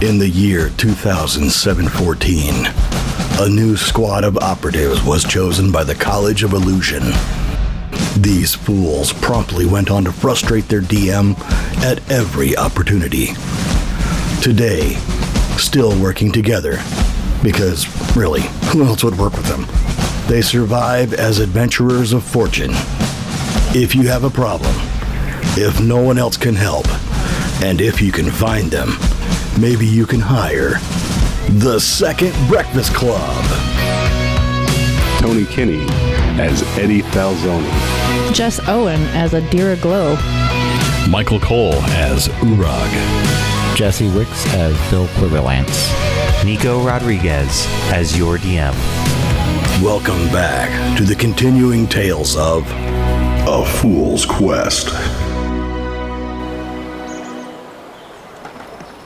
In the year 2014, a new squad of operatives was chosen by the College of Illusion. These fools promptly went on to frustrate their DM at every opportunity. Today, still working together, because really, who else would work with them? They survive as adventurers of fortune. If you have a problem, if no one else can help, and if you can find them, maybe you can hire the Second Breakfast Club. Tony Kinney as Eddie Falzone. Jess Owen as Adira Glow. Michael Cole as Uorag. Jesse Wicks as Bill Quiverlance. Nico Rodriguez as your DM. Welcome back to the continuing tales of A Fool's Quest.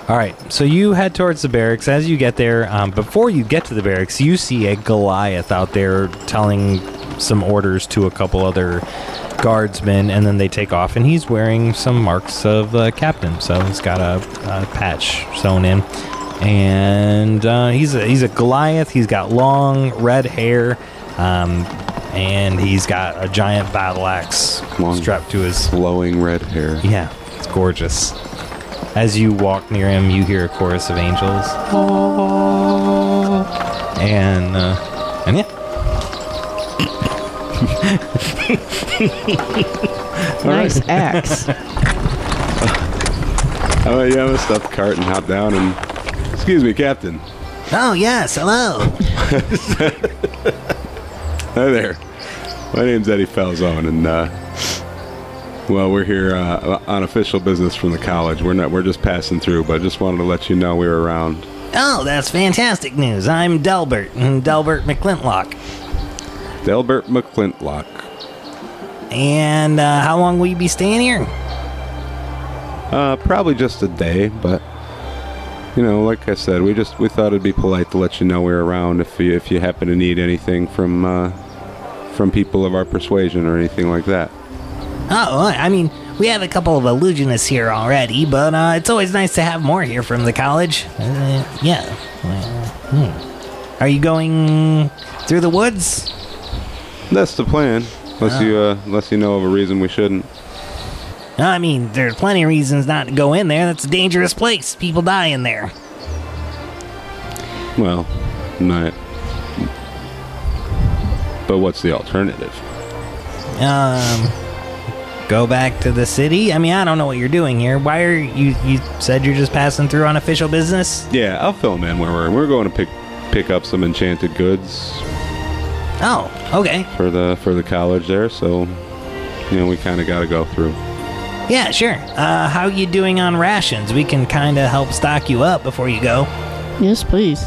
All right, so you head towards the barracks. As you get there, before you get to the barracks, you see a Goliath out there telling some orders to a couple other guardsmen, and then they take off, and he's wearing some marks of captain, so he's got a patch sewn in, and he's a Goliath. He's got long red hair, and he's got a giant battle axe strapped to his flowing red hair. Yeah, it's gorgeous. As you walk near him, you hear a chorus of angels. Oh. And yeah. Nice axe. How about you have a stuffed cart and hop down and... Excuse me, Captain. Oh, yes, hello. Hi there. My name's Eddie Falzone, and well, we're here on official business from the college. We're just passing through, but I just wanted to let you know we were around. Oh, that's fantastic news. I'm Delbert McClintlock. Delbert McClintlock. And how long will you be staying here? Probably just a day, but you know, like I said, we thought it'd be polite to let you know we were around if you happen to need anything from people of our persuasion or anything like that. Oh, I mean, we have a couple of illusionists here already, but it's always nice to have more here from the college. Yeah. Are you going through the woods? That's the plan, unless you know of a reason we shouldn't. I mean, there's plenty of reasons not to go in there. That's a dangerous place. People die in there. Well, not. But what's the alternative? Go back to the city? I mean, I don't know what you're doing here. Why are you said you're just passing through on official business? Yeah, I'll fill them in where we're going to pick up some enchanted goods. Oh, okay. For the college there, so you know, we kind of got to go through. Yeah, sure. How you doing on rations? We can kind of help stock you up before you go. Yes, please.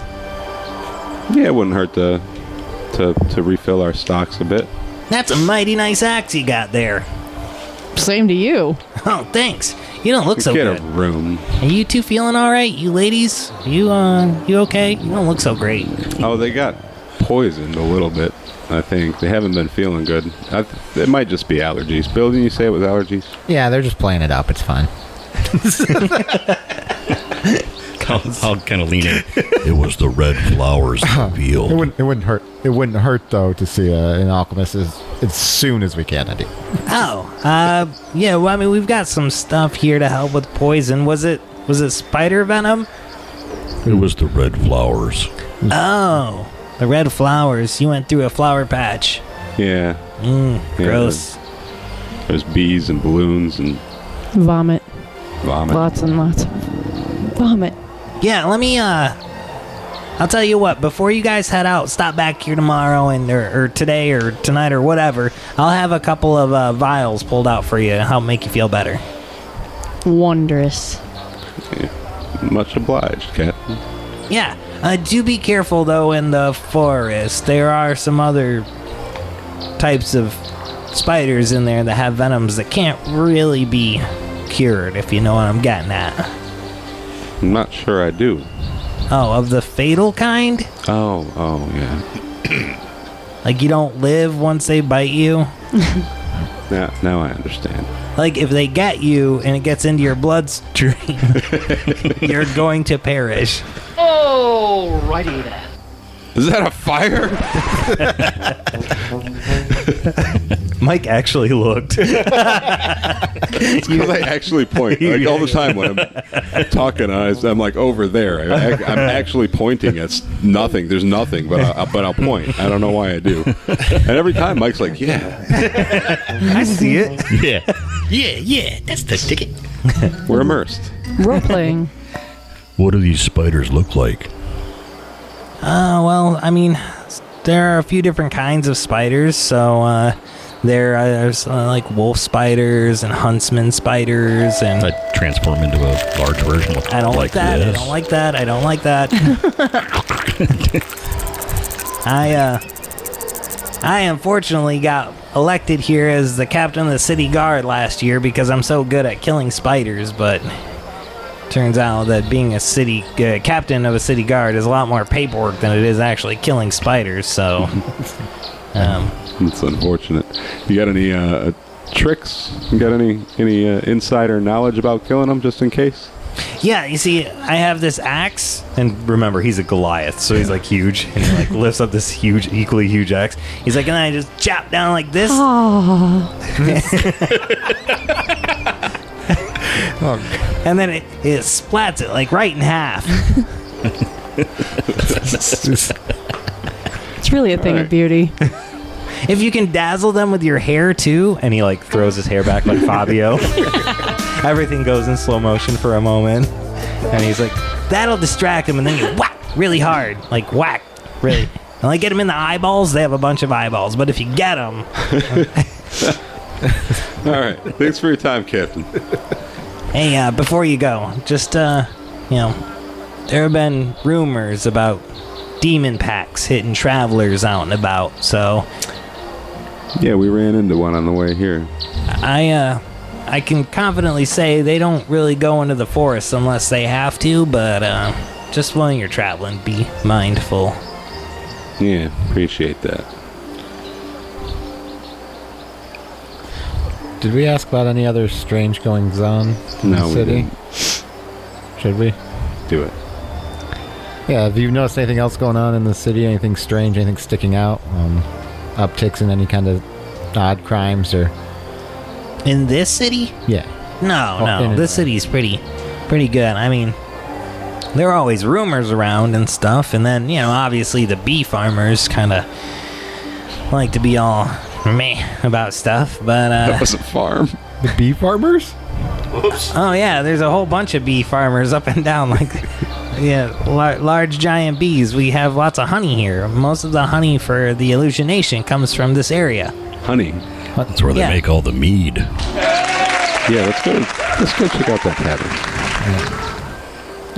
Yeah, it wouldn't hurt to refill our stocks a bit. That's a mighty nice axe you got there. Same to you. Oh, thanks. You don't look so good. Get a room. Are you two feeling all right? You ladies? You okay? You don't look so great. Oh, they got poisoned a little bit, I think. They haven't been feeling good. It might just be allergies. Bill, didn't you say it was allergies? Yeah, they're just playing it up. It's fine. I'll kind of lean in. It was the red flowers revealed. It wouldn't hurt. It wouldn't hurt though to see an alchemist as soon as we can. Eddie. Oh, yeah. Well, I mean, we've got some stuff here to help with poison. Was it spider venom? It was the red flowers. Oh, the red flowers. You went through a flower patch. Yeah. Gross. There's bees and balloons and Vomit. Vomit. Lots and lots of vomit. Yeah, let me, I'll tell you what, before you guys head out, stop back here tomorrow or today or tonight or whatever. I'll have a couple of vials pulled out for you to help make you feel better. Wondrous. Yeah. Much obliged, Captain. Yeah, do be careful, though, in the forest. There are some other types of spiders in there that have venoms that can't really be cured, if you know what I'm getting at. I'm not sure I do. Oh, of the fatal kind? Oh, yeah. Like you don't live once they bite you? Now I understand. Like, if they get you and it gets into your bloodstream, you're going to perish. Oh, righty then. Is that a fire? Mike actually looked. Because I actually point. Like all the time when I'm talking, I'm like over there. I'm actually pointing at nothing. There's nothing, but I'll point. I don't know why I do. And every time Mike's like, yeah. I see it. Yeah, that's the ticket. We're immersed. Role playing. What do these spiders look like? Well, I mean, there are a few different kinds of spiders. So there's like wolf spiders and huntsman spiders, and I transform into a large version of I don't like that. this. I don't like that. I don't like that. I unfortunately got elected here as the captain of the city guard last year because I'm so good at killing spiders, but turns out that being a city captain of a city guard is a lot more paperwork than it is actually killing spiders, so It's unfortunate. You got any tricks? You got any insider knowledge about killing them, just in case? yeah, you see, I have this axe. And remember, he's a Goliath, so he's like huge, and he like lifts up this huge, equally huge axe. He's like, and I just chop down like this. And then it splats it like right in half. It's really a thing of beauty. If you can dazzle them with your hair too. And he like throws his hair back like Fabio. Everything goes in slow motion for a moment, and he's like, That'll distract them, and then you whack really hard. Like, whack, really. And like, get them in the eyeballs, they have a bunch of eyeballs. But if you get them... All right. Thanks for your time, Captain. Hey, before you go, just, there have been rumors about demon packs hitting travelers out and about, so... Yeah, we ran into one on the way here. I can confidently say they don't really go into the forest unless they have to, but just when you're traveling, be mindful. Yeah, appreciate that. Did we ask about any other strange goings on in No, the we city? didn't. Should we? Do it. Yeah, have you noticed anything else going on in the city? Anything strange? Anything sticking out? Upticks in any kind of odd crimes or... In this city? Yeah. No. This city's pretty good. I mean, there are always rumors around and stuff, and then, obviously the bee farmers kind of like to be all meh about stuff, but... That was a farm. The bee farmers? Oh, yeah, there's a whole bunch of bee farmers up and down, like... Yeah, large giant bees. We have lots of honey here. Most of the honey for the Illusionation comes from this area. Honey. That's where they Yeah. make all the mead. Yeah, let's go check out that tavern.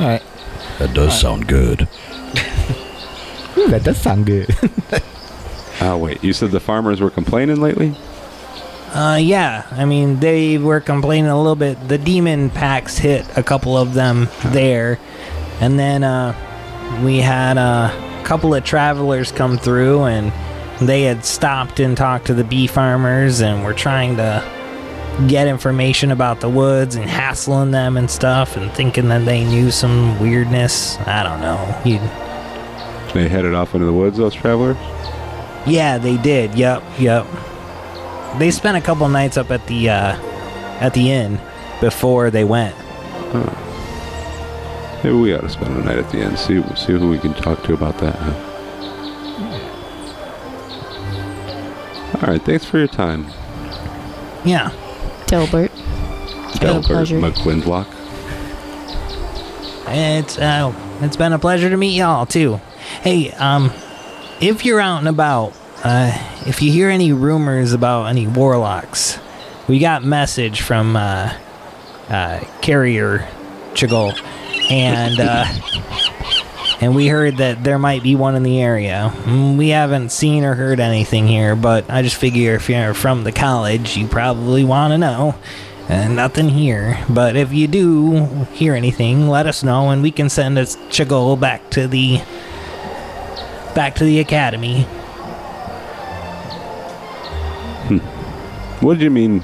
All right. That does sound good. Ooh, that does sound good. Oh, wait. You said the farmers were complaining lately? Yeah. I mean, they were complaining a little bit. The demon packs hit a couple of them there. And then we had a couple of travelers come through, and they had stopped and talked to the bee farmers and were trying to get information about the woods and hassling them and stuff and thinking that they knew some weirdness. I don't know. They headed off into the woods, those travelers? Yeah, they did. Yep. They spent a couple nights up at the inn before they went. Oh. Maybe we ought to spend the night at the end. See who we can talk to about that. Huh? All right, thanks for your time. Yeah. Delbert. It's been a pleasure. McClintock. It's been a pleasure to meet y'all too. Hey, if you're out and about, if you hear any rumors about any warlocks, we got message from Carrier Chigol, and we heard that there might be one in the area. We haven't seen or heard anything here, but I just figure if you're from the college, you probably want to know. Nothing here, but if you do hear anything, let us know, and we can send a Chigol back to the academy. What did you mean?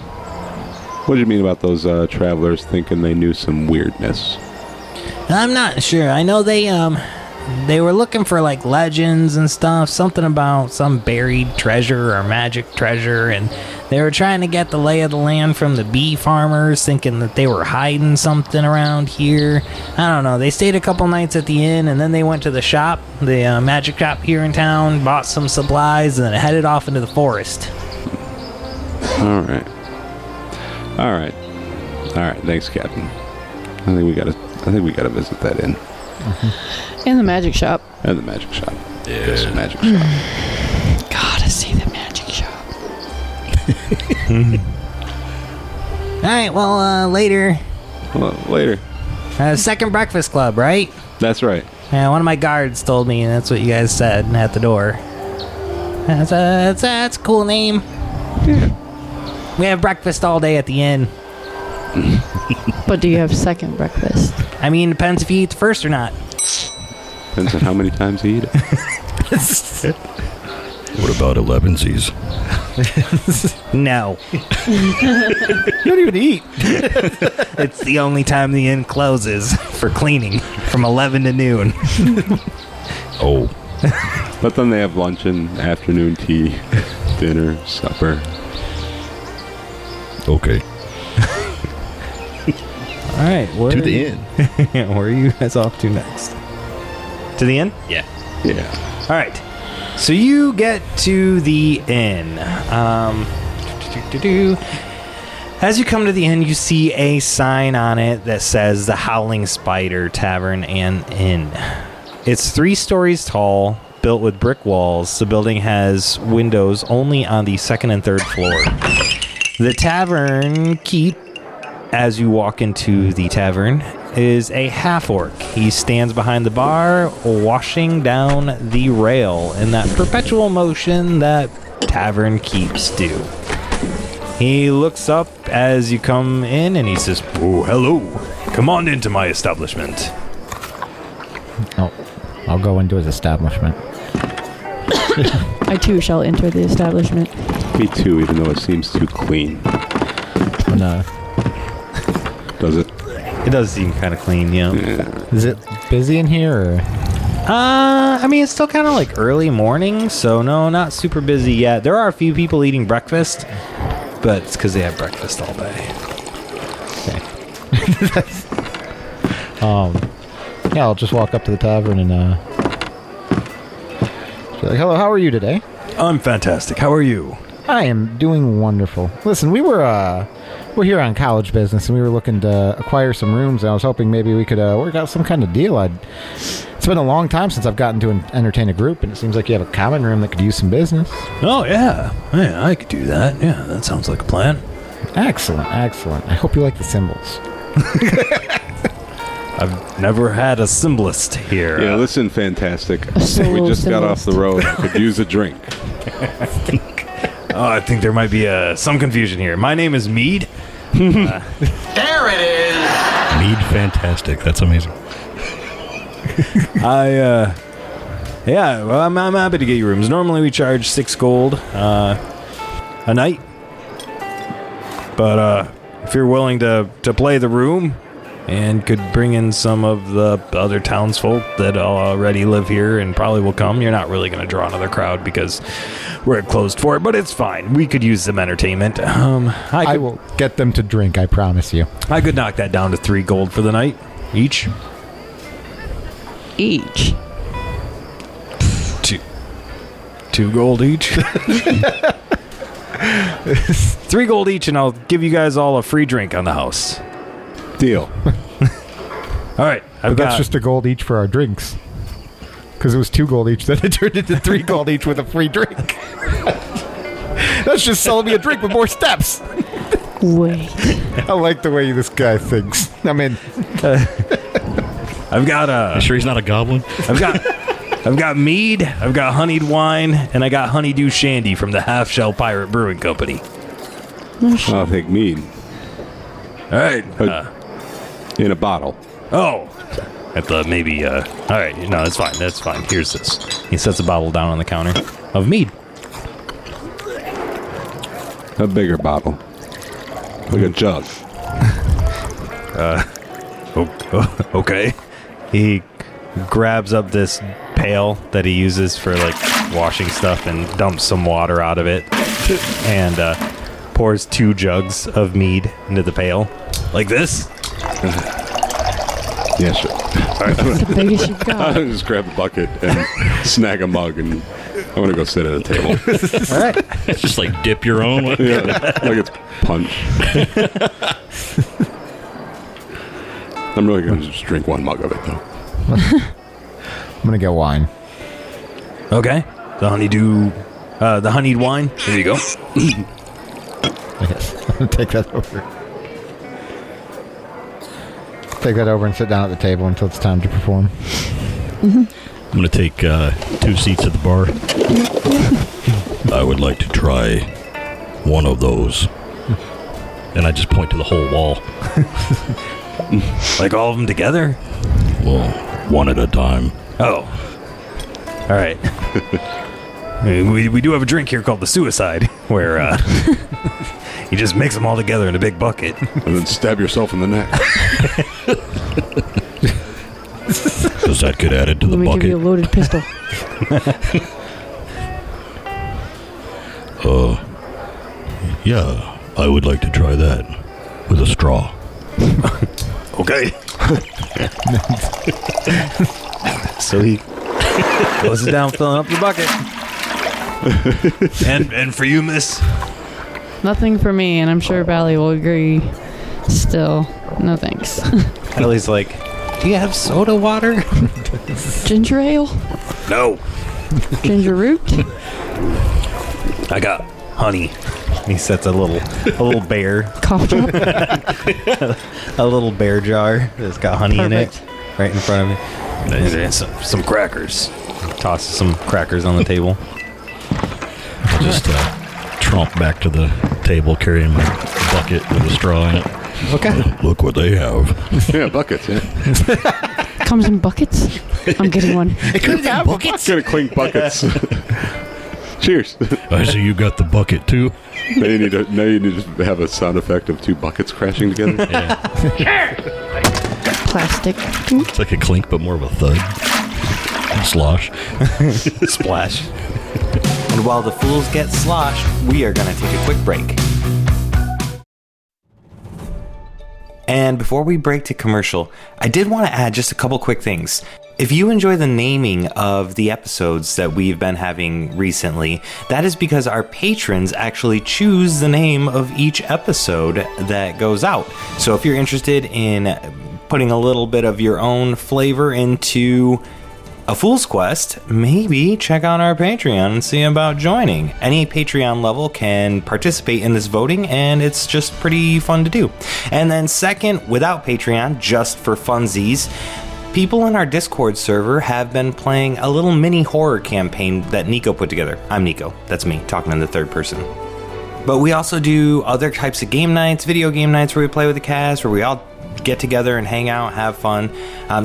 What do you mean about those travelers thinking they knew some weirdness? I'm not sure. I know they were looking for like legends and stuff, something about some buried treasure or magic treasure, and they were trying to get the lay of the land from the bee farmers, thinking that they were hiding something around here. I don't know. They stayed a couple nights at the inn, and then they went to the shop, the magic shop here in town, bought some supplies, and then headed off into the forest. All right. Thanks, Captain. I think we gotta visit that inn. In the magic shop. And the magic shop. Yeah. Yes, magic shop. Gotta see the magic shop. Alright, well, later. Well, later. Second breakfast club, right? That's right. Yeah, one of my guards told me that's what you guys said at the door. That's a cool name. Yeah. We have breakfast all day at the inn. But do you have second breakfast? I mean, depends if you eat the first or not. Depends on how many times you eat it. What about 11Cs? No. You don't even eat. It's the only time the inn closes for cleaning, from 11 to noon. Oh. But then they have lunch and afternoon tea, dinner, supper. Okay. All right. To the inn. Where are you guys off to next? To the inn? Yeah. All right. So you get to the inn. As you come to the inn, you see a sign on it that says the Howling Spider Tavern and Inn. It's 3 stories tall, built with brick walls. The building has windows only on the 2nd and 3rd floor. The tavern keep, as you walk into the tavern, is a half-orc. He stands behind the bar, washing down the rail in that perpetual motion that tavern keeps do. He looks up as you come in and he says, "Oh, hello. Come on into my establishment." Oh, I'll go into his establishment. I too shall enter the establishment. Me too, even though it seems too clean. No. Does it? It does seem kind of clean, yeah. Is it busy in here, or? I mean, it's still kind of like early morning, so no, not super busy yet. There are a few people eating breakfast, but it's because they have breakfast all day. Yeah, I'll just walk up to the tavern and be like, "Hello, how are you today?" I'm fantastic. How are you? I am doing wonderful. Listen, we're here on college business, and we were looking to acquire some rooms, and I was hoping maybe we could work out some kind of deal. It's been a long time since I've gotten to entertain a group, and it seems like you have a common room that could use some business. Oh, yeah. Yeah, I could do that. Yeah, that sounds like a plan. Excellent. I hope you like the symbols. I've never had a symbolist here. Yeah, listen, fantastic. solo We just got off symbolist. the road. I could use a drink. Oh, I think there might be some confusion here. My name is Mead. Mead fantastic. That's amazing. Yeah, well, I'm happy to get you rooms. Normally we charge 6 gold a night. But if you're willing to play the room and could bring in some of the other townsfolk that already live here and probably will come, you're not really going to draw another crowd because we're closed for it, but it's fine. We could use some entertainment. I will get them to drink, I promise you. I could knock that down to 3 gold for the night each. Each. 2 gold each. 3 gold each, and I'll give you guys all a free drink on the house. Deal. All right, But that's just a gold each for our drinks. Because it was 2 gold each, then it turned into 3 gold each with a free drink. That's just selling me a drink with more steps. Wait. I like the way this guy thinks. I mean, I've got You sure he's not a goblin? I've got mead, I've got honeyed wine, and I got honeydew shandy from the Half Shell Pirate Brewing Company. I'll take mead. All right. In a bottle. Oh, I thought maybe. All right, no, that's fine. That's fine. Here's this. He sets a bottle down on the counter of mead. A bigger bottle. Like a jug. Okay. He grabs up this pail that he uses for like washing stuff and dumps some water out of it and pours 2 jugs of mead into the pail. Like this? Yeah, sure. All right, It's the biggest you've got. I'm gonna just grab a bucket and snag a mug, and I'm gonna go sit at a table. All right. It's just like dip your own. Yeah, like it's punch. I'm really gonna just drink 1 mug of it though. I'm gonna get wine. Okay. The honeyed wine. Here you go. Yes. I'm gonna take that over. Take that over and sit down at the table until it's time to perform. I'm going to take 2 seats at the bar. I would like to try one of those. And I just point to the whole wall. Like all of them together? Well, one at a time. Oh. All right. we do have a drink here called the Suicide, where you just mix them all together in a big bucket. And then stab yourself in the neck. Does that get added to the Let me give you a bucket? loaded pistol. Yeah, I would like to try that with a straw. Okay. So he goes down, filling up the bucket. and for you, miss? Nothing for me, and I'm sure Bally will agree. Still, no thanks. Ellie's like, do you have soda water? Ginger ale? No. Ginger root? I got honey. He sets a little bear, Cough drop? a little bear jar that's got honey in it, Perfect. right in front of me. And some crackers. Tosses some crackers on the table. I'll just tromp back to the table carrying my bucket with a straw in it. Okay. Look what they have. Yeah, buckets, yeah. Comes in buckets? I'm getting one. It comes in buckets. Gonna clink buckets. Cheers. I see you got the bucket too. Now you need to have a sound effect of 2 buckets crashing together. Yeah. Plastic. It's like a clink, but more of a thud. Slosh. Splash. And while the fools get sloshed, we are going to take a quick break. And before we break to commercial, I did want to add just a couple quick things. If you enjoy the naming of the episodes that we've been having recently, that is because our patrons actually choose the name of each episode that goes out. So if you're interested in putting a little bit of your own flavor into a Fool's Quest, maybe check out our Patreon and see about joining. Any Patreon level can participate in this voting, and it's just pretty fun to do. And then second, without Patreon, just for funsies, people in our Discord server have been playing a little mini horror campaign that Nico put together. I'm Nico. That's me, talking in the third person. But we also do other types of game nights, video game nights where we play with the cast, where we all get together and hang out, have fun.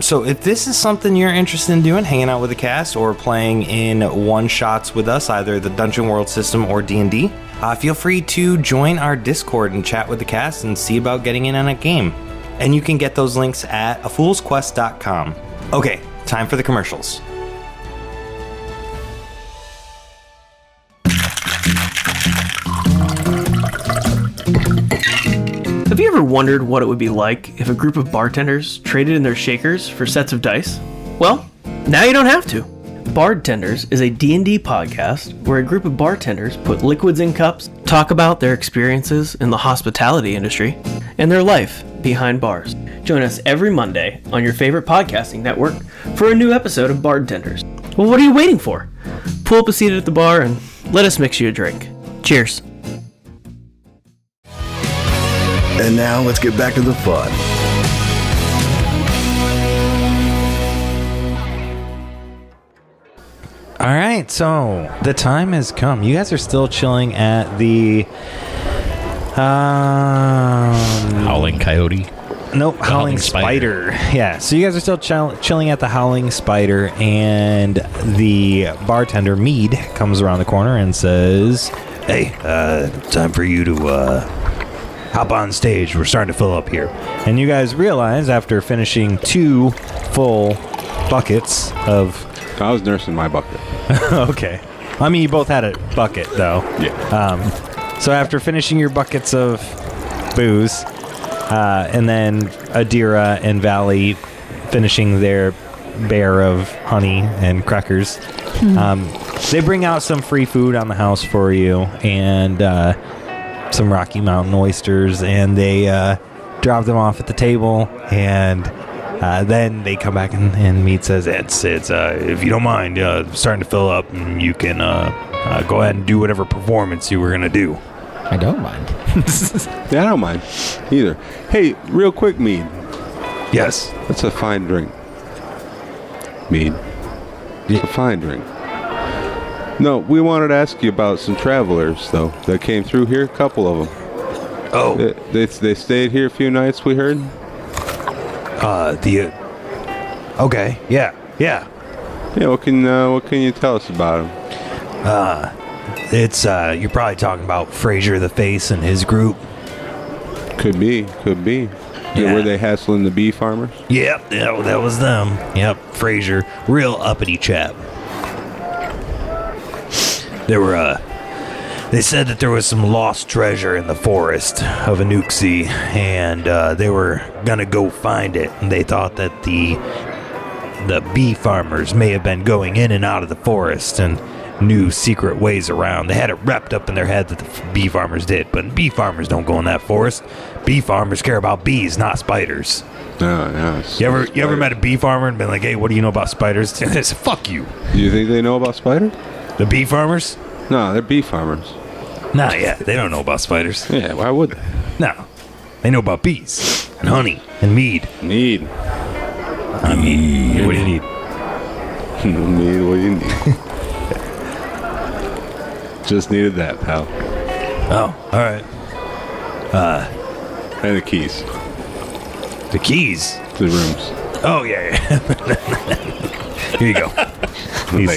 So if this is something you're interested in doing, hanging out with the cast or playing in one-shots with us, either the Dungeon World system or D&D, feel free to join our Discord and chat with the cast and see about getting in on a game. And you can get those links at afoolsquest.com. Okay, time for the commercials. Have you ever wondered what it would be like if a group of bartenders traded in their shakers for sets of dice? Well, now you don't have to. Bartenders is a D&D podcast where a group of bartenders put liquids in cups, talk about their experiences in the hospitality industry, and their life behind bars. Join us every Monday on your favorite podcasting network for a new episode of Bartenders. Well, what are you waiting for? Pull up a seat at the bar and let us mix you a drink. Cheers. And now let's get back to the fun. All right, so the time has come. You guys are still chilling at the Howling Coyote. Nope, Howling Spider. Yeah, so you guys are still chilling at the Howling Spider, and the bartender, Mead, comes around the corner and says, "Hey, time for you to hop on stage. We're starting to fill up here. And you guys realize after finishing 2 full buckets of... I was nursing my bucket. Okay. I mean, you both had a bucket, though. Yeah. So after finishing your buckets of booze, and then Adira and Valley finishing their bear of honey and crackers, they bring out some free food on the house for you, and some Rocky Mountain oysters, and they drop them off at the table, and then they come back and Mead says, it's if you don't mind, starting to fill up, and you can go ahead and do whatever performance you were going to do. I don't mind. Yeah, I don't mind either. Hey, real quick, Mead. Yes. That's a fine drink. Mead. It's a fine drink. No, we wanted to ask you about some travelers, though, that came through here. A couple of them. Oh. They stayed here a few nights, we heard. Okay, yeah. Yeah, what can you tell us about them? It's, you're probably talking about Fraser the Face and his group. Could be. Yeah. Were they hassling the bee farmers? Yep, that was them. Yep, Fraser, real uppity chap. They said that there was some lost treasure in the Forest of Anuk'Xi, and they were gonna go find it. And they thought that the bee farmers may have been going in and out of the forest and knew secret ways around. They had it wrapped up in their head that the bee farmers did, but bee farmers don't go in that forest. Bee farmers care about bees, not spiders. No. You ever met a bee farmer and been like, hey, what do you know about spiders? They said, fuck you. Do you think they know about spiders? The bee farmers? No, they're bee farmers. Nah, yeah, they don't know about spiders. Yeah, why would they? No, they know about bees and honey and mead. Mead. I mean, what do you need? Mead, what do you need? Just needed that, pal. Oh, all right. And the keys. The keys? To the rooms. Oh, yeah. Here you go. He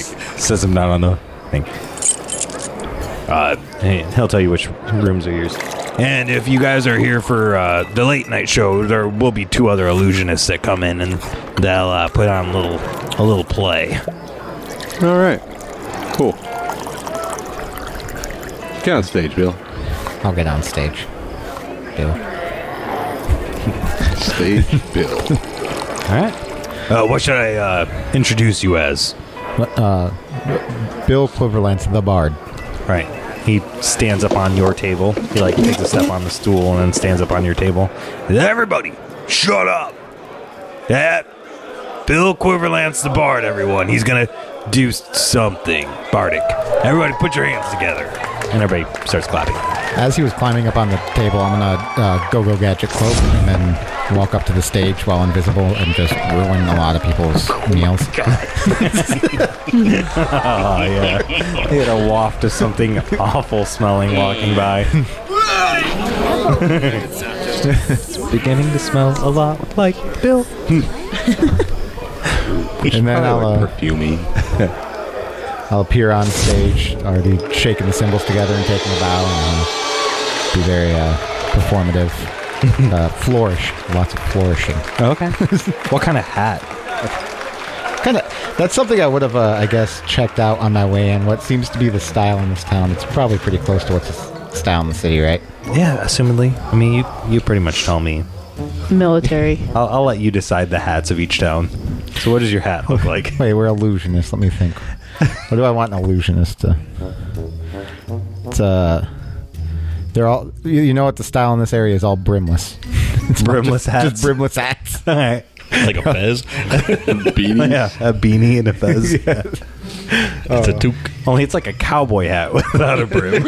sets them down on the thing. He'll tell you which rooms are yours. And if you guys are here for the late night show, there will be 2 other illusionists that come in, and they'll put on a little play. All right. Cool. Get on stage, Bill. I'll get on stage. Bill. Stage Bill. All right. What should I introduce you as? Bill Quiverlance, the Bard. Right. He stands up on your table. He takes a step on the stool and then stands up on your table. Everybody, shut up. Bill Quiverlance the Bard, everyone. He's going to do something bardic. Everybody put your hands together. And everybody starts clapping. As he was climbing up on the table, I'm gonna go gadget cloak and then walk up to the stage while invisible and just ruin a lot of people's meals. Oh yeah, he had a waft of something awful smelling walking by. It's beginning to smell a lot like Bill. And then perfumey. I'll appear on stage, already shaking the cymbals together and taking a bow, and be very performative. Flourish, lots of flourishing. Okay. What kind of hat? That's something I would have, I guess, checked out on my way in. What seems to be the style in this town? It's probably pretty close to what's the style in the city, right? Yeah, assumedly. I mean, you pretty much tell me. Military. I'll let you decide the hats of each town. So what does your hat look like? Wait, we're illusionists. Let me think. What do I want an illusionist to? It's they're all. You know what the style in this area is? All brimless. It's brimless hats. Just brimless hats. All right. Like a fez. Beanie. Yeah, a beanie and a fez. Yes. It's a toque. Only it's like a cowboy hat without a brim.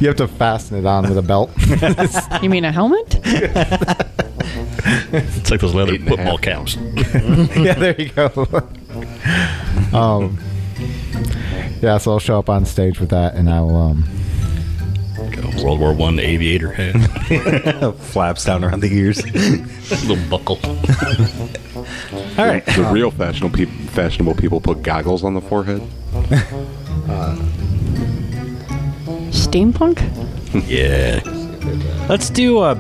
You have to fasten it on with a belt. You mean a helmet? It's like those leather football caps. Yeah, there you go. Yeah, so I'll show up on stage with that, and I'll World War I aviator hat. Flaps down around the ears. Little buckle. All right. The real fashionable people put goggles on the forehead. Steampunk? Yeah. Let's do a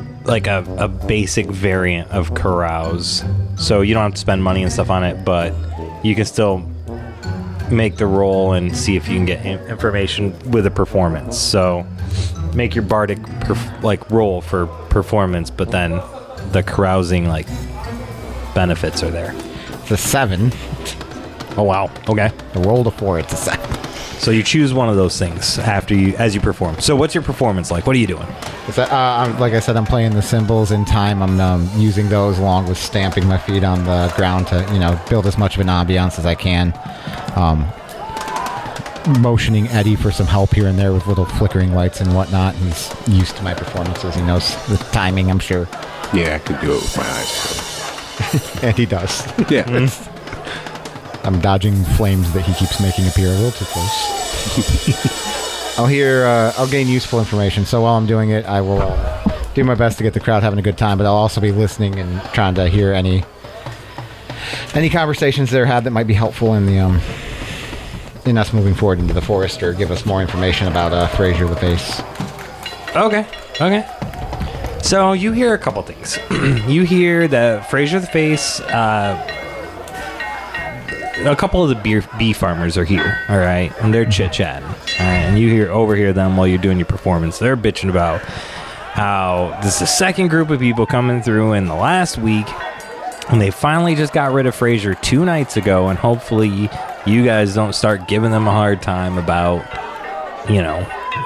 basic variant of carouse. So you don't have to spend money and stuff on it, but you can still make the roll and see if you can get information with a performance. So make your bardic roll for performance, but then the carousing benefits are there. It's a 7. Oh wow. Okay. I rolled a 4. It's a 7. So you choose one of those things as you perform. So what's your performance like? What are you doing? It's like I said, I'm playing the cymbals in time. I'm using those along with stamping my feet on the ground to, build as much of an ambiance as I can. Motioning Eddie for some help here and there with little flickering lights and whatnot. He's used to my performances. He knows the timing, I'm sure. Yeah, I could do it with my eyes closed. And he does. Yeah. I'm dodging flames that he keeps making appear a little too close. I'll gain useful information. So while I'm doing it, I will do my best to get the crowd having a good time, but I'll also be listening and trying to hear any conversations they're had that might be helpful in in us moving forward into the forest, or give us more information about Fraser the Face. Okay. So you hear a couple things. You hear that Fraser the Face, a couple of the bee farmers are here, all right, and they're chit-chatting, all right, and you overhear them while you're doing your performance. They're bitching about how this is the second group of people coming through in the last week, and they finally just got rid of Fraser 2 nights ago, and hopefully you guys don't start giving them a hard time about,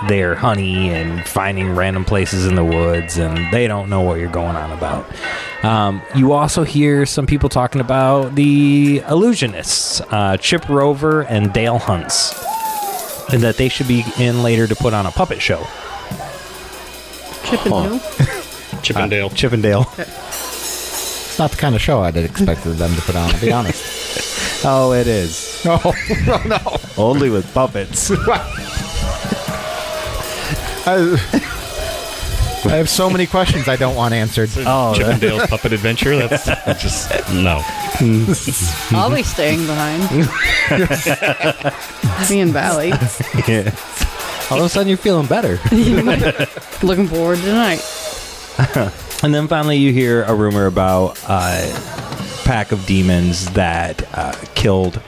their honey and finding random places in the woods, and they don't know what you're going on about. You also hear some people talking about the illusionists, Chip Rover and Dale Hunts, and that they should be in later to put on a puppet show. Chip and who? Chippendale. Chippendale. It's not the kind of show I'd expected them to put on, to be honest. Oh, it is. No. Only with puppets. I have so many questions I don't want answered. Chippendale's Puppet Adventure? That's just, no. I'll be staying behind. Me and Valley. Yeah. All of a sudden you're feeling better. Looking forward to tonight. And then finally you hear a rumor about a pack of demons that killed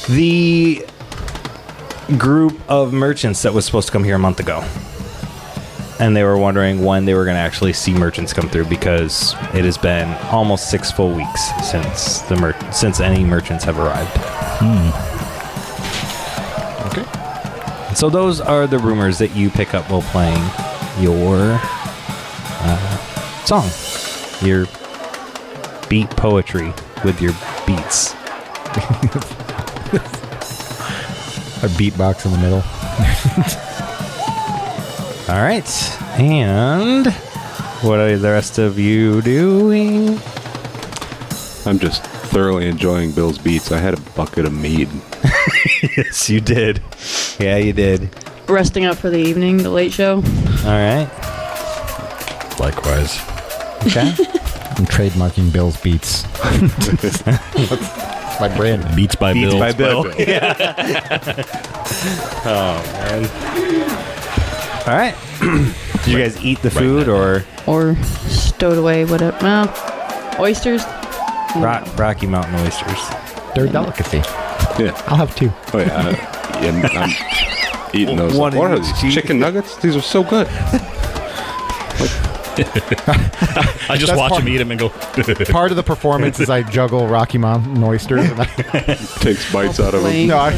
the group of merchants that was supposed to come here a month ago. And they were wondering when they were going to actually see merchants come through, because it has been almost 6 full weeks since any merchants have arrived. Okay. So those are the rumors that you pick up while playing your song, your beat poetry with your beats. A beatbox in the middle. All right. And what are the rest of you doing? I'm just thoroughly enjoying Bill's beats. I had a bucket of mead. Yes, you did. Yeah, you did. Resting up for the evening, the late show. All right. Likewise. Okay. I'm trademarking Bill's Beats. That's my brand. Beats by Beats Bill. by Bill. Yeah. Oh, man. All right. Did you guys eat the food or Stowed away, whatever. Well, oysters. Rocky Mountain oysters? They're a delicacy. Yeah. I'll have 2. Oh, yeah. I'm eating those. One What are in these? each. Chicken nuggets? These are so good. I just watch him eat them and go. Part of the performance is I juggle Rocky Mountain oysters. And Takes bites out of them. No, I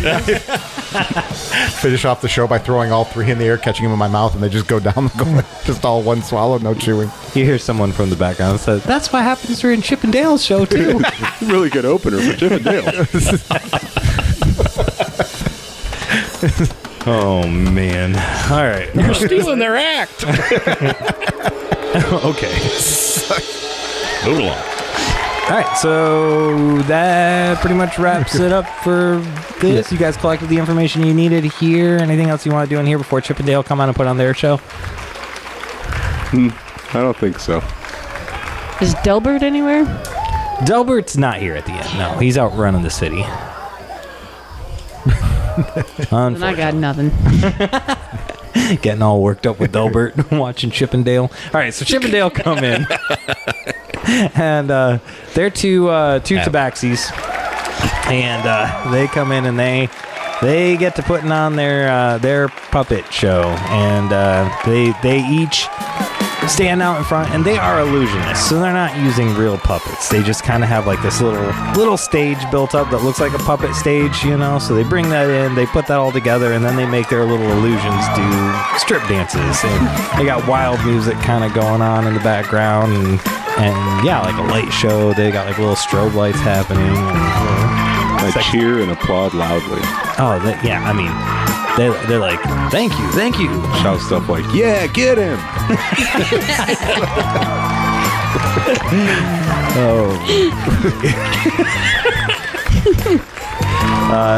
finish off the show by throwing all 3 in the air, catching them in my mouth, and they just go down the gullet. Just all one swallow, no chewing. You hear someone from the background say, "That's what happens during Chip and Dale's show, too." Really good opener for Chip and Dale. Oh, man. All right. You're stealing their act. Okay. Move along. All right, so that pretty much wraps it up for this. You guys collected the information you needed here. Anything else you want to do in here before Chip and Dale come on and put on their show? I don't think so. Is Delbert anywhere? Delbert's not here at the end. No, he's out running the city. And I got nothing. Getting all worked up with Delbert watching Chippendale. All right, so Chippendale come in. And they're two tabaxis. And they come in and they get to putting on their puppet show. And they each stand out in front, and they are illusionists, so they're not using real puppets. They just kind of have like this little stage built up that looks like a puppet stage, you know. So they bring that in, they put that all together, and then they make their little illusions do strip dances. And they got wild music kind of going on in the background, and yeah, like a light show. They got like little strobe lights happening. I cheer and applaud loudly. Oh, yeah. I mean, they're like, thank you. Shout stuff like, yeah, get him.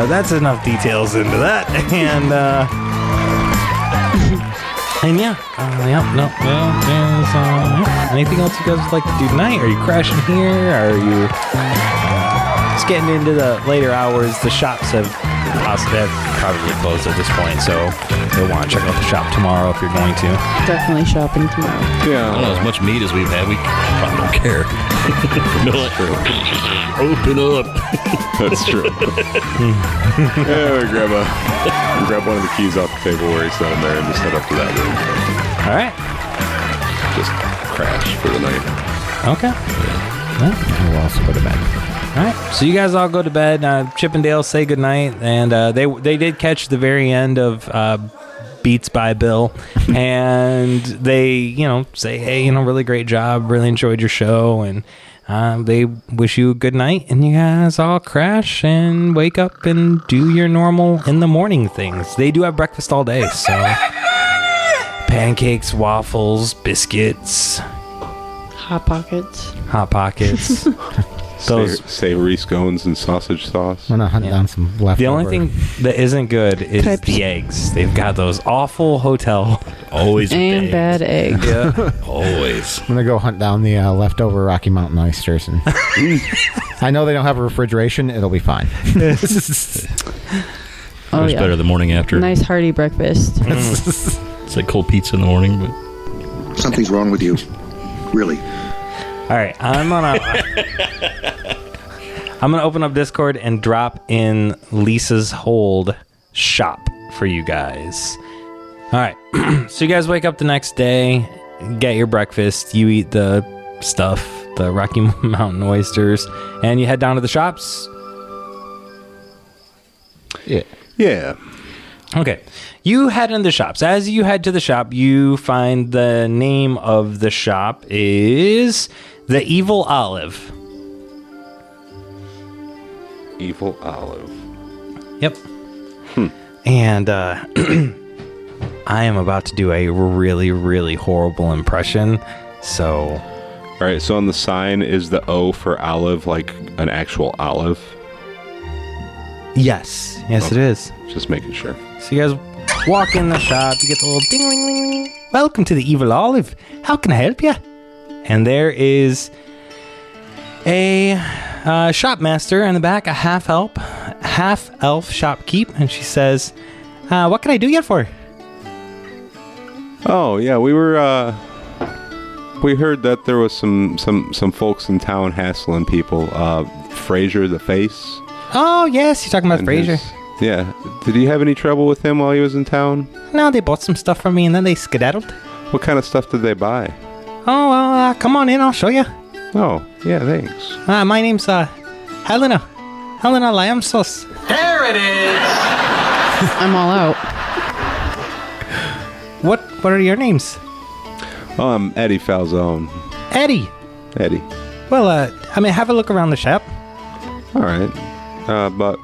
That's enough details into that. And yeah, anything else you guys would like to do tonight? Are you crashing here? Are you just getting into the later hours? The shops have probably closed at this point, so you'll want to check out the shop tomorrow if you're going to. Definitely shopping tomorrow. Yeah, I don't know, as much meat as we've had, we probably don't care. No, that's true. Open up. That's true. Yeah, we grab one of the keys off the table where he's sitting there and just head up to that room. All right. Just crash for the night. Okay. We'll also go to bed. All right, so you guys all go to bed. Chippendale say goodnight, and they did catch the very end of Beats by Bill, and they say, hey, really great job, really enjoyed your show, and they wish you a good night, and you guys all crash and wake up and do your normal in the morning things. They do have breakfast all day, so pancakes, waffles, biscuits, Hot Pockets. Those savory scones and sausage sauce. I'm gonna hunt down some leftover. The only thing that isn't good is the eggs. They've got those awful hotel. Always and bad eggs. Yeah. Always. I'm gonna go hunt down the leftover Rocky Mountain oysters, and I know they don't have a refrigeration. It'll be fine. It's better the morning after. Nice hearty breakfast. It's like cold pizza in the morning, but something's wrong with you. Really. All right, I'm gonna open up Discord and drop in Lisa's Hold shop for you guys. All right, so you guys wake up the next day, get your breakfast, you eat the stuff, the Rocky Mountain oysters, and you head down to the shops. Yeah. Okay, you head into the shops. As you head to the shop, you find the name of the shop is The Evil Olive. Evil Olive. Yep. And I am about to do a really, really horrible impression. So. All right, so on the sign, is the O for olive like an actual olive? Yes. Yes, Okay. it is. Just making sure. So you guys walk in the shop, you get the little ding-ling-ling. Welcome to the Evil Olive. How can I help you? And there is a shopmaster in the back, a half-elf shopkeep, and she says, what can I do yet for? Oh, yeah, we heard that there was some folks in town hassling people. Fraser the Face. Oh, yes, you're talking about Fraser. Yeah. Did you have any trouble with him while he was in town? No, they bought some stuff from me and then they skedaddled. What kind of stuff did they buy? Oh, come on in, I'll show you. Oh, yeah, thanks. My name's Helena Lamsos. There it is! I'm all out. What are your names? Oh, I'm Eddie Falzone. Eddie. Well, have a look around the shop. All right. But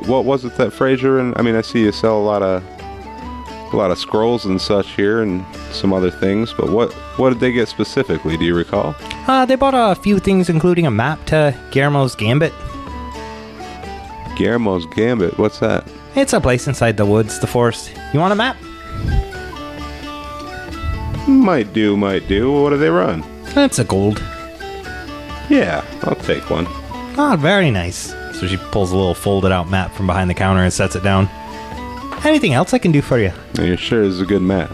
what was it that Fraser and I see you sell a lot of scrolls and such here and some other things, but what did they get specifically? Do you recall? They bought a few things, including a map to Guillermo's Gambit. Guillermo's Gambit? What's that? It's a place inside the woods, the forest. You want a map? Might do. What do they run? It's a gold. Yeah, I'll take one. Oh, very nice. So she pulls a little folded out map from behind the counter and sets it down. Anything else I can do for you? You sure is a good map.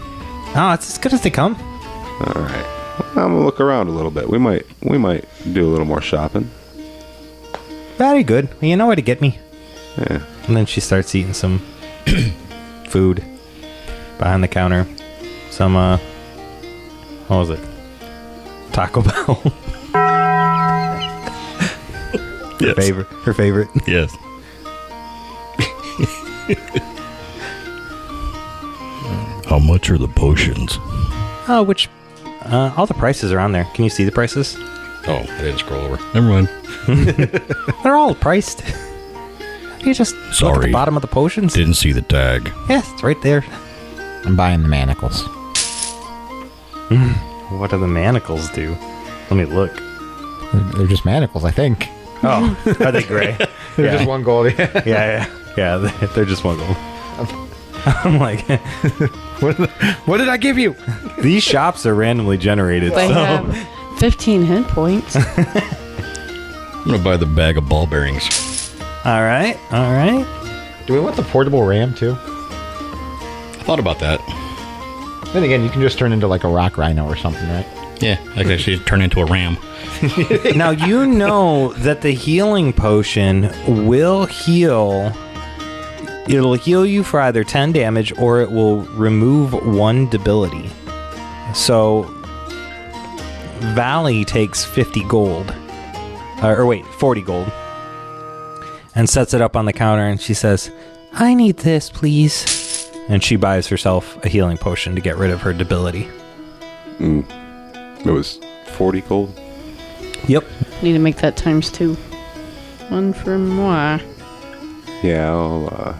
Oh, it's as good as they come. All right. I'm gonna look around a little bit. We might do a little more shopping. Very good. You know where to get me. Yeah. And then she starts eating some food behind the counter. Some, what was it? Taco Bell. Yes. Her favorite. Yes. How much are the potions? Oh, which, all the prices are on there. Can you see the prices? Oh, I didn't scroll over. Never mind. They're all priced. You just look at Sorry. the bottom of the potions. Didn't see the tag. Yes, it's right there. I'm buying the manacles. What do the manacles do? Let me look. They're just manacles, I think. Oh, are they gray? They're just one gold. Yeah. They're just one gold. I'm like, What did I give you? these shops are randomly generated. They so have 15 hit points. I'm gonna buy the bag of ball bearings. all right. Do we want the portable ram too? I thought about that. Then again, you can just turn into like a rock rhino or something, right? Yeah, I could actually turn into a ram. Now you know that the healing potion will heal. It'll heal you for either 10 damage or it will remove 1 debility. So Valley takes 50 gold. 40 gold. And sets it up on the counter and she says, I need this, please. And she buys herself a healing potion to get rid of her debility. It was 40 gold. Yep. Need to make that times 2. 1 for moi. Yeah, I'll, do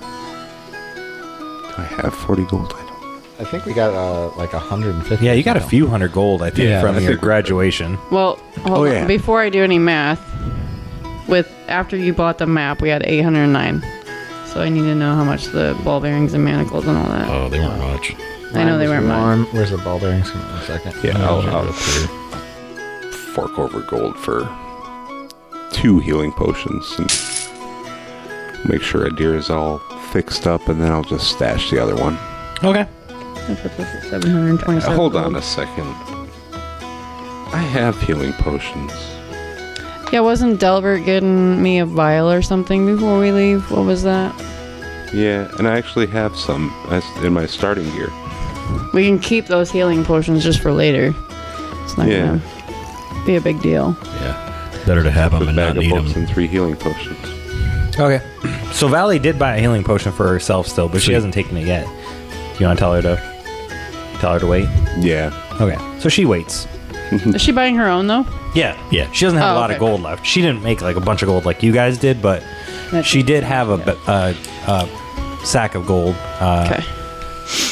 I have 40 gold? I don't. I think we got like 150. Yeah, you got a few hundred gold, I think, Yeah, from I your think- graduation. Well, hold on. yeah. Before I do any math, after you bought the map, we had 809. So I need to know how much the ball bearings and manacles and all that. Oh, they weren't much. I know they weren't mine. Where's the ball bearings? Give me 1 second. Yeah, I'll fork over gold for 2 healing potions and make sure Adira's all fixed up, and then I'll just stash the other one. Okay. I put this at 727. Hold on a second. I have healing potions. Yeah, wasn't Delbert getting me a vial or something before we leave? What was that? Yeah, and I actually have some in my starting gear. We can keep those healing potions just for later. It's not gonna be a big deal. Yeah. Better to have them A and not bag of need books them. and 3 healing potions. Okay. So Valley did buy a healing potion for herself still, but she Sweet. hasn't taken it yet. Do you want to tell her to wait? Yeah. Okay. So she waits. Is she buying her own though? Yeah. Yeah. She doesn't have a lot of okay. gold left. She didn't make like a bunch of gold like you guys did, but she did have a sack of gold. Okay.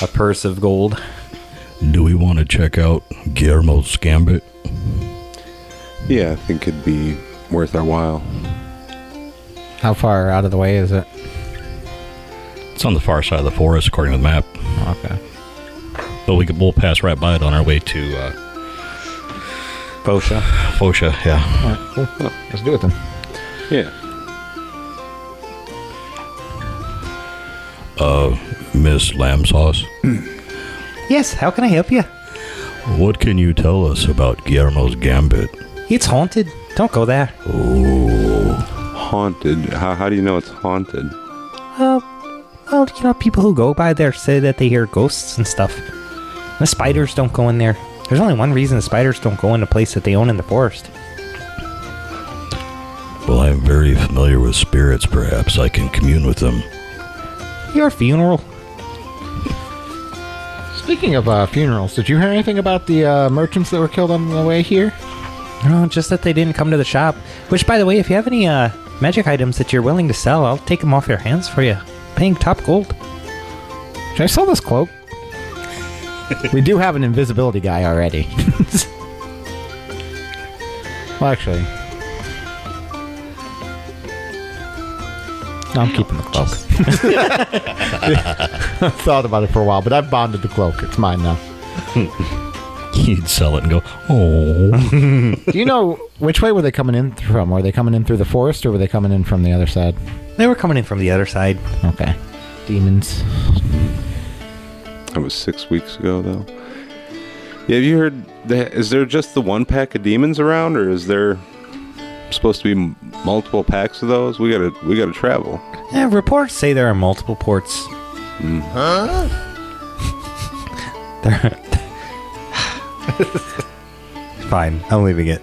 A purse of gold. Do we want to check out Guillermo's Gambit? Yeah, I think it'd be worth our while. How far out of the way is it? It's on the far side of the forest, according to the map. Okay. But we'll pass right by it on our way to Fosha. Fosha. Yeah. All right, cool. Well, let's do it then. Yeah. Miss Lamb Sauce, Yes, how can I help you? what can you tell us about Guillermo's Gambit? It's haunted. Don't go there. Haunted. How do you know it's haunted? Well, people who go by there say that they hear ghosts and stuff. The spiders don't go in there. There's only one reason the spiders don't go in a place that they own in the forest. Well, I'm very familiar with spirits. Perhaps I can commune with them. Your funeral. Speaking of funerals, did you hear anything about the merchants that were killed on the way here? No, just that they didn't come to the shop. Which, by the way, if you have any magic items that you're willing to sell, I'll take them off your hands for you. Paying top gold. Should I sell this cloak? We do have an invisibility guy already. Well, actually, no, I'm keeping the cloak. I've thought about it for a while, but I've bonded the cloak. It's mine now. You'd sell it and go, oh. Do you know which way were they coming in from? Were they coming in through the forest, or were they coming in from the other side? They were coming in from the other side. Okay. Demons. That was 6 weeks ago, though. Yeah, have you heard that? Is there just the one pack of demons around, or is there supposed to be multiple packs of those? We gotta travel. Yeah, reports say there are multiple ports. Huh? Fine, I'm leaving it.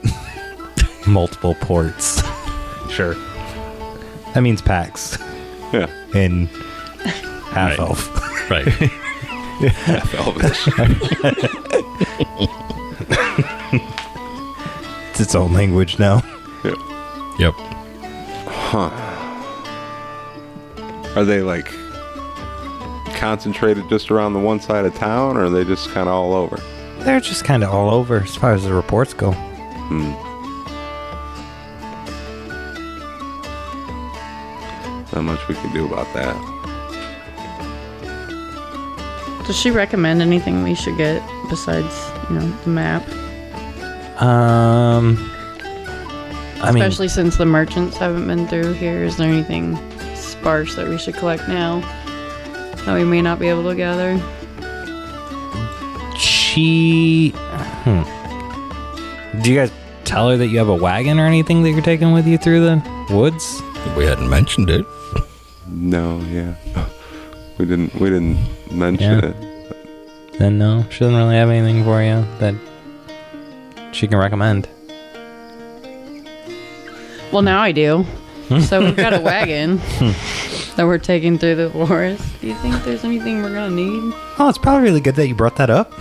Multiple ports. Sure. That means packs. Yeah. In half elf. Right. Half elvish. It's its own language now. Yeah. Yep. Huh. Are they like concentrated just around the one side of town, or are they just kind of all over? They're just kind of all over as far as the reports go. Not much we can do about that. Does she recommend anything we should get besides, the map? Especially since the merchants haven't been through here. Is there anything sparse that we should collect now that we may not be able to gather? Do you guys tell her that you have a wagon or anything that you're taking with you through the woods? We hadn't mentioned it. No, yeah. We didn't mention it. Then no, she doesn't really have anything for you that she can recommend. Well, now I do. So we've got a wagon that we're taking through the forest. Do you think there's anything we're going to need? Oh, it's probably really good that you brought that up.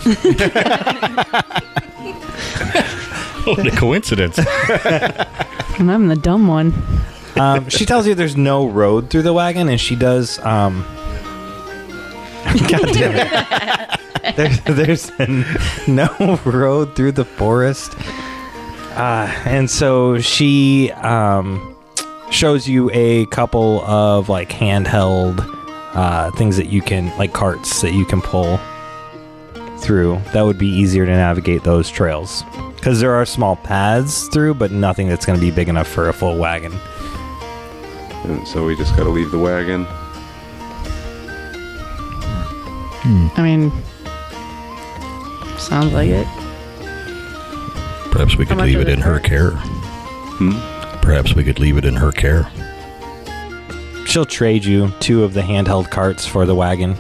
What a coincidence. And I'm the dumb one. She tells you there's no road through the wagon, and she does... God damn it. There's no road through the forest. And so she shows you a couple of like handheld things that you can, like carts that you can pull through. That would be easier to navigate those trails. Because there are small paths through, but nothing that's going to be big enough for a full wagon. And so we just got to leave the wagon. I mean, sounds like it. Perhaps we could leave it in her care. Perhaps we could leave it in her care. She'll trade you 2 of the handheld carts for the wagon.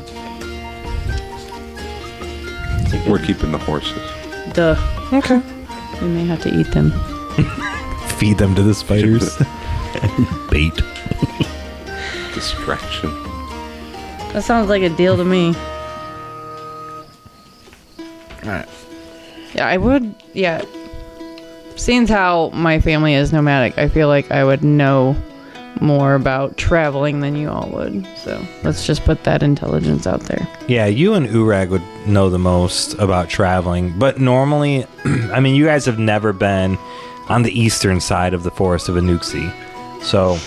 We're keeping the horses. Duh. Okay. We may have to eat them. Feed them to the spiders. Bait. Distraction. That sounds like a deal to me. Alright. Yeah, I would. Yeah. Seeing as how my family is nomadic, I feel like I would know more about traveling than you all would. So let's just put that intelligence out there. Yeah, you and Uorag would know the most about traveling. But normally, I mean, you guys have never been on the eastern side of the Forest of Anuk'Xi. So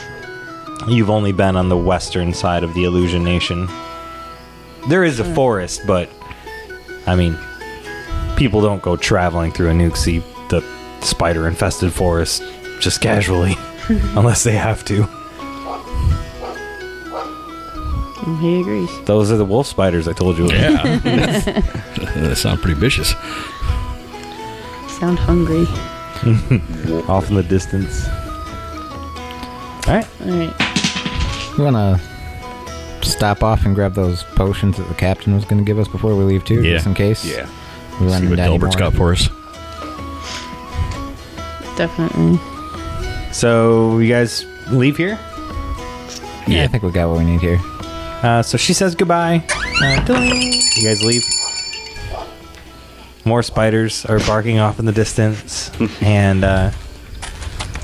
you've only been on the western side of the Illusion Nation. There is a forest, but I mean, people don't go traveling through Anuk'Xi, the spider-infested forest, just casually, unless they have to. He agrees. Those are the wolf spiders I told you about. Yeah. That sounds pretty vicious. Sound hungry. Off in the distance. Alright. You want to stop off and grab those potions that the captain was going to give us before we leave, too? Yeah. Just in case? Yeah. We run See what into any Delbert's more. got for us. Definitely. So, you guys leave here? Yeah, I think we got what we need here. So she says goodbye. You guys leave. More spiders are barking off in the distance. And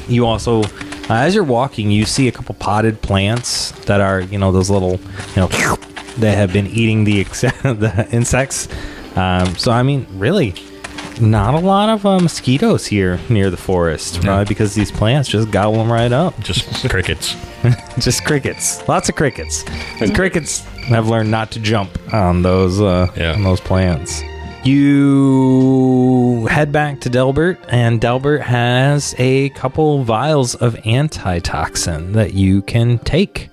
you also, as you're walking, you see a couple potted plants that are, those little, that have been eating the insects. So, I mean, really, not a lot of mosquitoes here near the forest. Probably because these plants just gobble them right up. Just crickets. Just crickets. Lots of crickets. And crickets have learned not to jump on those on those plants. You head back to Delbert, and Delbert has a couple vials of antitoxin that you can take.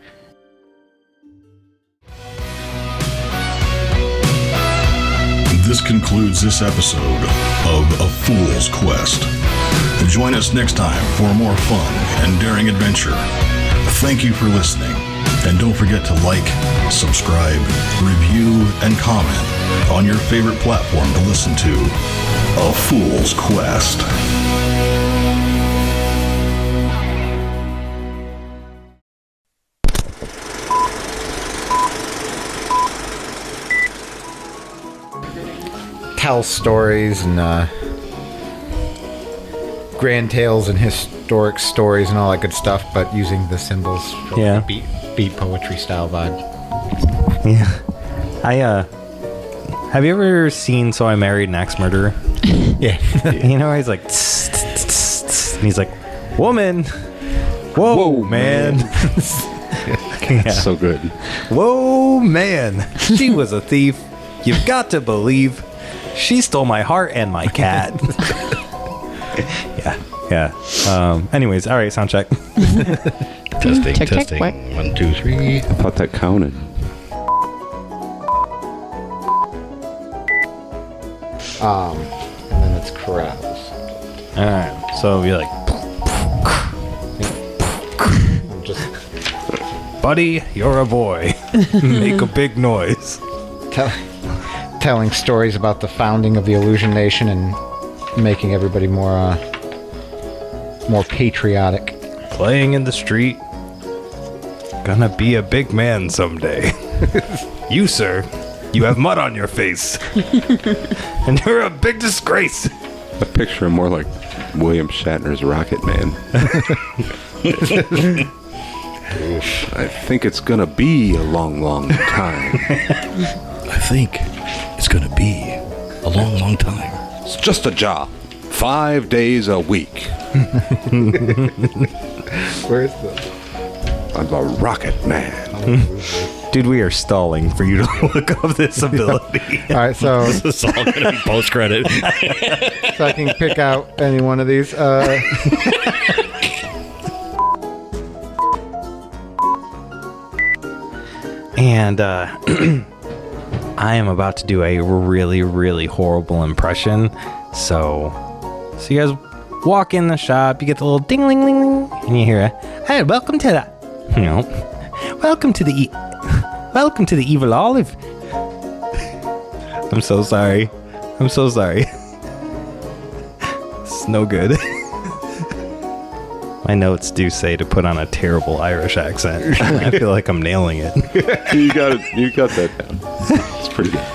this concludes this episode of A Fool's Quest. Join us next time for more fun and daring adventure. Thank you for listening, and don't forget to like, subscribe, review, and comment on your favorite platform to listen to A Fool's Quest. Tell stories and grand tales and historic stories and all that good stuff, but using the symbols for beat poetry style vibe. Yeah. Have you ever seen So I Married an Axe Murderer? Yeah. You know, he's like, tss, tss, tss, tss, and he's like, woman, whoa man. That's so good. Whoa, man. She was a thief. You've got to believe. She stole my heart and my cat. Yeah. Anyways, all right, sound check. Testing, Check, check, testing. whack. 1, 2, 3. I thought that counted. And then it's corrals. All right, so be like, Just buddy, you're a boy. Make a big noise. telling stories about the founding of the Illusion Nation and making everybody more patriotic. Playing in the street. Gonna be a big man someday. You, sir, you have mud on your face. And you're a big disgrace. I picture him more like William Shatner's Rocket Man. I think it's gonna be a long, long time. I think it's going to be a long, long time. It's just a job. 5 days a week. Where's the... I'm the Rocket Man. Dude, we are stalling for you to look up this ability. All right, so This is all going to be post-credit. so I can pick out any one of these. And I am about to do a really, really horrible impression. So you guys walk in the shop, you get the little ding-ling-ling-ling, and you hear a, hey, welcome to the Evil Olive. I'm so sorry. It's no good. My notes do say to put on a terrible Irish accent. I feel like I'm nailing it. You got it. You got that down. It's pretty good.